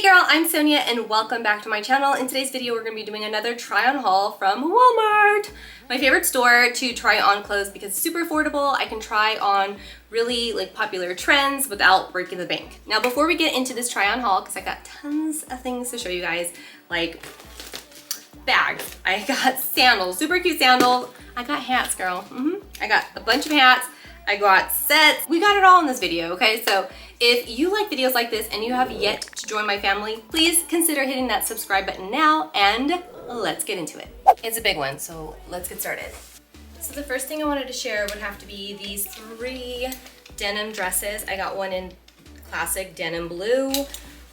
girl, I'm Sonia and welcome back to my channel. In today's video we're going to be doing another try on haul from Walmart. My favorite store to try on clothes because it's super affordable. I can try on really popular trends without breaking the bank. Now before we get into this try on haul, because I got tons of things to show you guys, like bags, I got sandals, super cute sandals. I got hats, girl. I got a bunch of hats. I got sets. We got it all in this video, okay? So if you like videos like this and you have yet to join my family, please consider hitting that subscribe button now and let's get into it. It's a big one, so let's get started. So the first thing I wanted to share would have to be these 3 denim dresses. I got one in classic denim blue.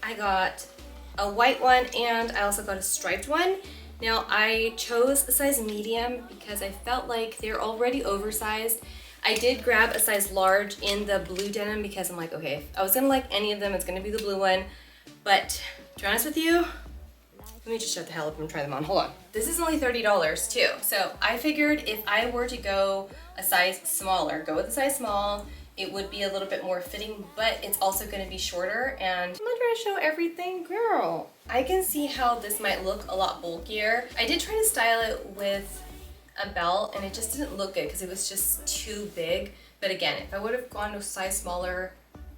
I got a white one and I also got a striped one. Now I chose a size medium because I felt like they're already oversized. I did grab a size large in the blue denim because I'm like, okay, if I was gonna like any of them, it's gonna be the blue one. But to be honest with you, let me just shut the hell up and try them on. Hold on. This is only $30 too. So I figured if I were to go a size smaller, go with a size small, it would be a little bit more fitting, but it's also gonna be shorter. And I'm not trying to show everything, girl. I can see how this might look a lot bulkier. I did try to style it with a belt and it just didn't look good because it was just too big. But again, if I would have gone to a size smaller,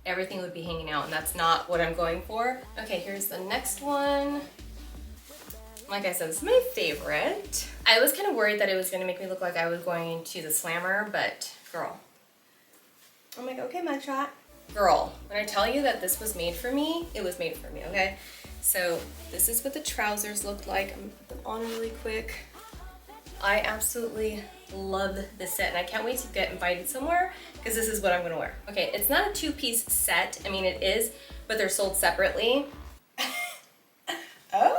everything would be hanging out and that's not what I'm going for. Okay, here's the next one. Like I said, this is my favorite. I was kind of worried that it was gonna make me look like I was going into the slammer, but girl. I'm like, okay, mugshot. Girl, when I tell you that this was made for me, it was made for me, okay? So this is what the trousers looked like. I'm gonna put them on really quick. I absolutely love this set and I can't wait to get invited somewhere because this is what I'm gonna wear. Okay, it's not a 2-piece set. I mean, it is, but they're sold separately. Okay.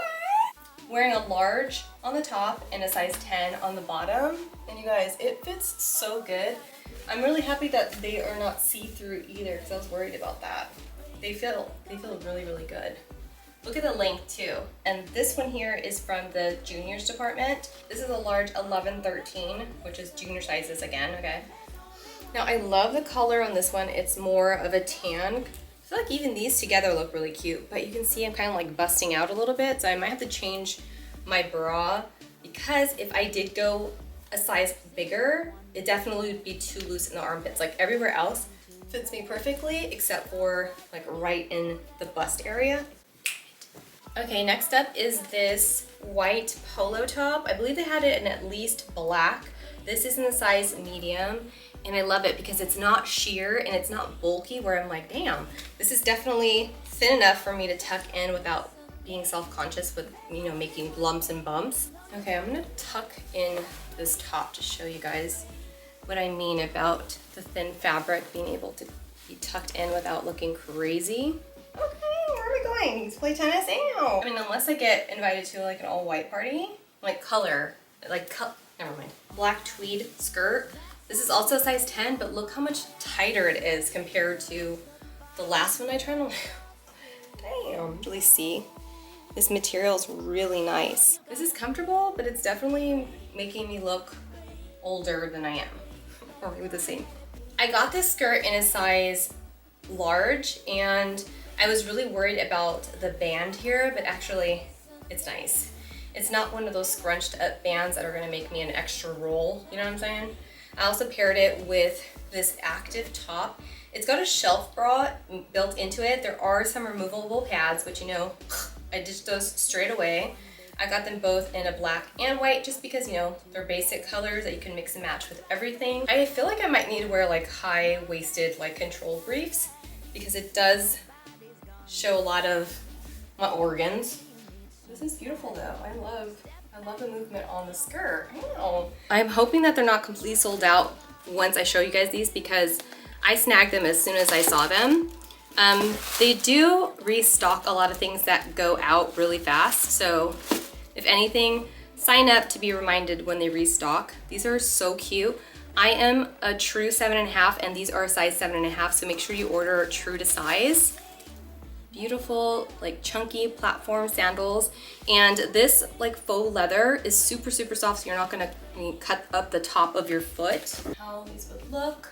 Wearing a large on the top and a size 10 on the bottom. And you guys, it fits so good. I'm really happy that they are not see-through either because I was worried about that. They feel really, really good. Look at the length too. And this one here is from the juniors department. This is a large 11-13, which is junior sizes again, okay? Now I love the color on this one. It's more of a tan. I feel like even these together look really cute, but you can see I'm kind of like busting out a little bit. So I might have to change my bra because if I did go a size bigger, it definitely would be too loose in the armpits. Like everywhere else fits me perfectly except for like right in the bust area. Okay, next up is this white polo top. I believe they had it in at least black. This is in the size medium, and I love it because it's not sheer and it's not bulky where I'm like, damn, this is definitely thin enough for me to tuck in without being self-conscious with, you know, making lumps and bumps. Okay, I'm gonna tuck in this top to show you guys what I mean about the thin fabric being able to be tucked in without looking crazy. Okay, where are we going? Let's play tennis. Ew. I mean, unless I get invited to like an all-white party, never mind. Black tweed skirt. This is also a size 10, but look how much tighter it is compared to the last one I tried on. Damn. Really see, this material is really nice. This is comfortable, but it's definitely making me look older than I am, or maybe the same. I got this skirt in a size large, and I was really worried about the band here, but actually it's nice. It's not one of those scrunched up bands that are gonna make me an extra roll, you know what I'm saying? I also paired it with this active top. It's got a shelf bra built into it. There are some removable pads, which, you know, I ditched those straight away. I got them both in a black and white just because, you know, they're basic colors that you can mix and match with everything. I feel like I might need to wear like high-waisted like control briefs because it does show a lot of my organs. This is beautiful though. I love the movement on the skirt. Ew. I'm hoping that they're not completely sold out once I show you guys these because I snagged them as soon as I saw them. They do restock a lot of things that go out really fast. So if anything, sign up to be reminded when they restock. These are so cute. I am a true 7.5 and these are a size 7.5. So make sure you order true to size. Beautiful, like chunky platform sandals. And this like faux leather is super, super soft. So you're not gonna cut up the top of your foot. How these would look.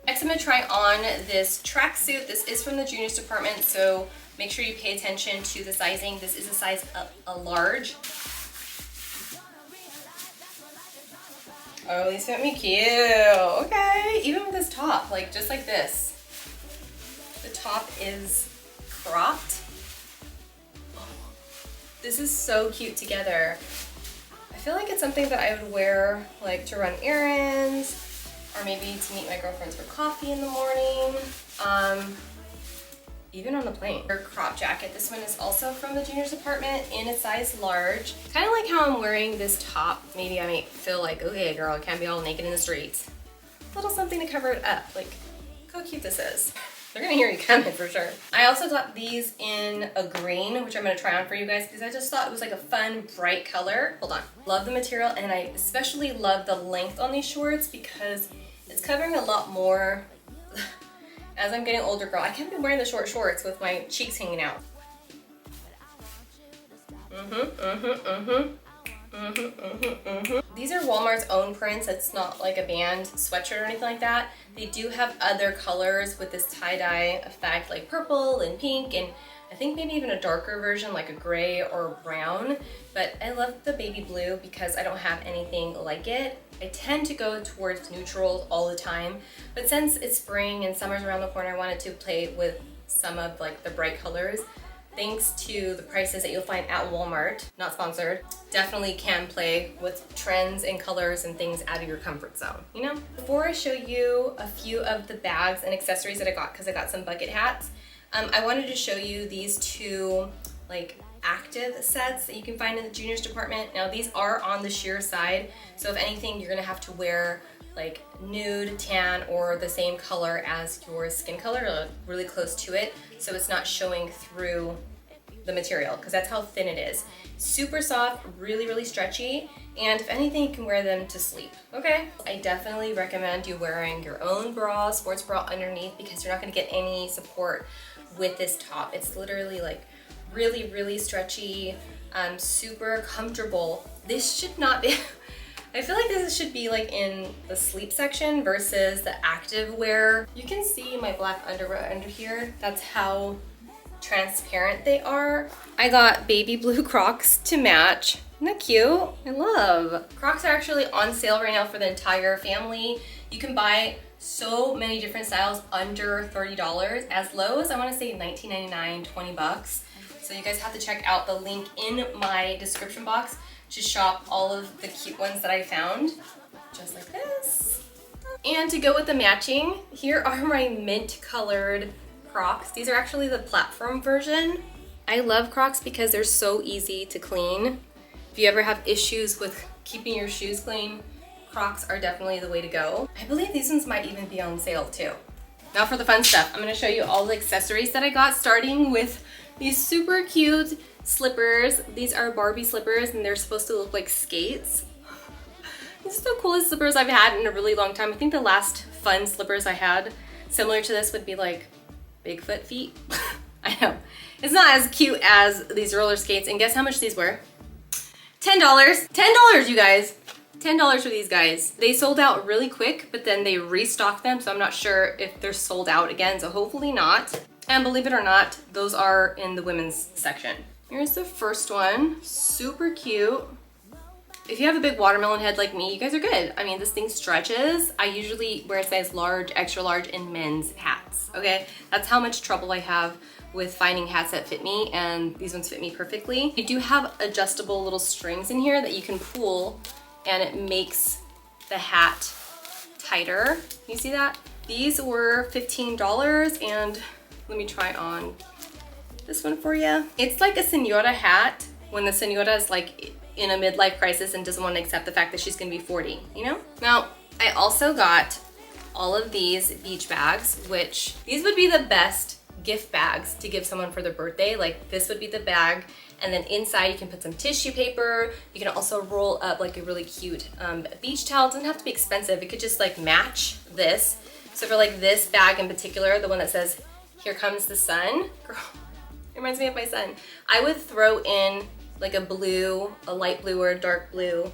Next, I'm gonna try on this tracksuit. This is from the juniors department, so Make sure you pay attention to the sizing. This is a size a large. Oh, these fit me cute. Okay, even with this top, like just like this. The top is cropped. Oh, this is so cute together. I feel like it's something that I would wear like to run errands or maybe to meet my girlfriends for coffee in the morning. Even on the plane. Or crop jacket. This one is also from the juniors department in a size large. Kind of like how I'm wearing this top. Maybe I might feel like, okay girl, I can't be all naked in the streets. A little something to cover it up. Like, look how cute this is. They're gonna hear you coming for sure. I also got these in a green, which I'm gonna try on for you guys because I just thought it was like a fun, bright color. Hold on. Love the material, and I especially love the length on these shorts because it's covering a lot more. As I'm getting older, girl, I can't be wearing the short shorts with my cheeks hanging out. These are Walmart's own prints. It's not like a band sweatshirt or anything like that. They do have other colors with this tie-dye effect, like purple and pink, and I think maybe even a darker version like a gray or brown. But I love the baby blue because I don't have anything like it. I tend to go towards neutrals all the time, but since it's spring and summer's around the corner, I wanted to play with some of like the bright colors. Thanks to the prices that you'll find at Walmart, not sponsored, definitely can play with trends and colors and things out of your comfort zone, you know? Before I show you a few of the bags and accessories that I got, because I got some bucket hats, I wanted to show you these two like active sets that you can find in the juniors department. Now these are on the sheer side, so if anything you're gonna have to wear like nude, tan, or the same color as your skin color, or really close to it, so it's not showing through the material, because that's how thin it is. Super soft, really stretchy, and if anything you can wear them to sleep, okay? I definitely recommend you wearing your own bra, sports bra underneath, because you're not gonna get any support with this top. It's literally like really stretchy, super comfortable. This should not be, I feel like this should be like in the sleep section versus the activewear. You can see my black underwear under here. That's how transparent they are. I got baby blue Crocs to match. Isn't that cute? I love. Crocs are actually on sale right now for the entire family. You can buy so many different styles under $30, as low as I want to say $19.99, 20 bucks. So you guys have to check out the link in my description box to shop all of the cute ones that I found, just like this. And to go with the matching, here are my mint colored Crocs. These are actually the platform version. I love Crocs because they're so easy to clean. If you ever have issues with keeping your shoes clean, Crocs are definitely the way to go. I believe these ones might even be on sale too. Now for the fun stuff, I'm gonna show you all the accessories that I got, starting with these super cute slippers. These are Barbie slippers and they're supposed to look like skates. These are the coolest slippers I've had in a really long time. I think the last fun slippers I had similar to this would be like Bigfoot feet. I know. It's not as cute as these roller skates, and guess how much these were? $10. $10, you guys. $10 for these guys. They sold out really quick, but then they restocked them, so I'm not sure if they're sold out again, so hopefully not. And believe it or not, those are in the women's section. Here's the first one, super cute. If you have a big watermelon head like me, you guys are good. I mean, this thing stretches. I usually wear a size large, extra large in men's hats, okay? That's how much trouble I have with finding hats that fit me, and these ones fit me perfectly. You do have adjustable little strings in here that you can pull, and it makes the hat tighter. You see that? These were $15, and let me try on this one for you. It's like a senora hat when the senora is like in a midlife crisis and doesn't want to accept the fact that she's gonna be 40, you know? Now, I also got all of these beach bags, which these would be the best gift bags to give someone for their birthday. Like this would be the bag, and then inside you can put some tissue paper. You can also roll up like a really cute beach towel. It doesn't have to be expensive. It could just like match this. So for like this bag in particular, the one that says, "Here comes the sun," girl, it reminds me of my son. I would throw in like a blue, a light blue or a dark blue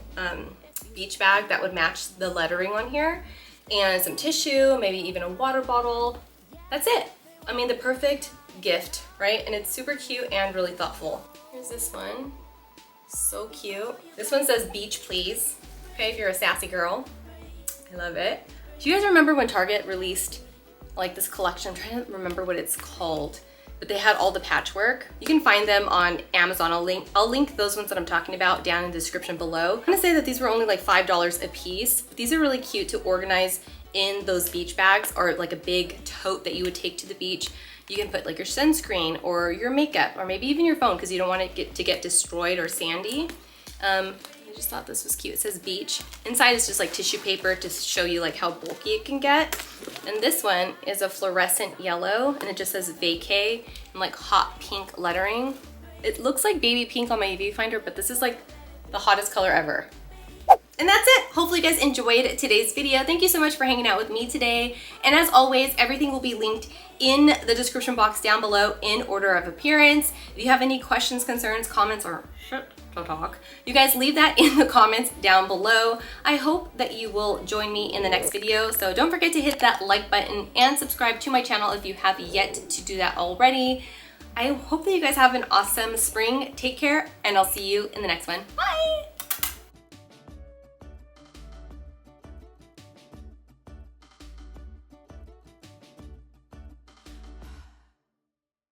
beach bag that would match the lettering on here, and some tissue, maybe even a water bottle. That's it. I mean, the perfect gift right? And it's super cute and really thoughtful. Here's this one. So cute. This one says beach please. Okay, if you're a sassy girl. I love it. Do you guys remember when Target released like this collection? I'm trying to remember what it's called, but they had all the patchwork. You can find them on Amazon. I'll link those ones that I'm talking about down in the description below. I'm gonna say that these were only like $5 a piece, but these are really cute to organize in those beach bags or like a big tote that you would take to the beach. You can put like your sunscreen or your makeup or maybe even your phone because you don't want it to get destroyed or sandy. I just thought this was cute. It says beach. Inside is just like tissue paper to show you like how bulky it can get. And this one is a fluorescent yellow and it just says vacay in like hot pink lettering. It looks like baby pink on my viewfinder, but this is like the hottest color ever. And that's it. Hopefully you guys enjoyed today's video. Thank you so much for hanging out with me today. And as always, everything will be linked in the description box down below in order of appearance. If you have any questions, concerns, comments, or shit to talk, you guys leave that in the comments down below. I hope that you will join me in the next video. So don't forget to hit that like button and subscribe to my channel if you have yet to do that already. I hope that you guys have an awesome spring. Take care, and I'll see you in the next one. Bye!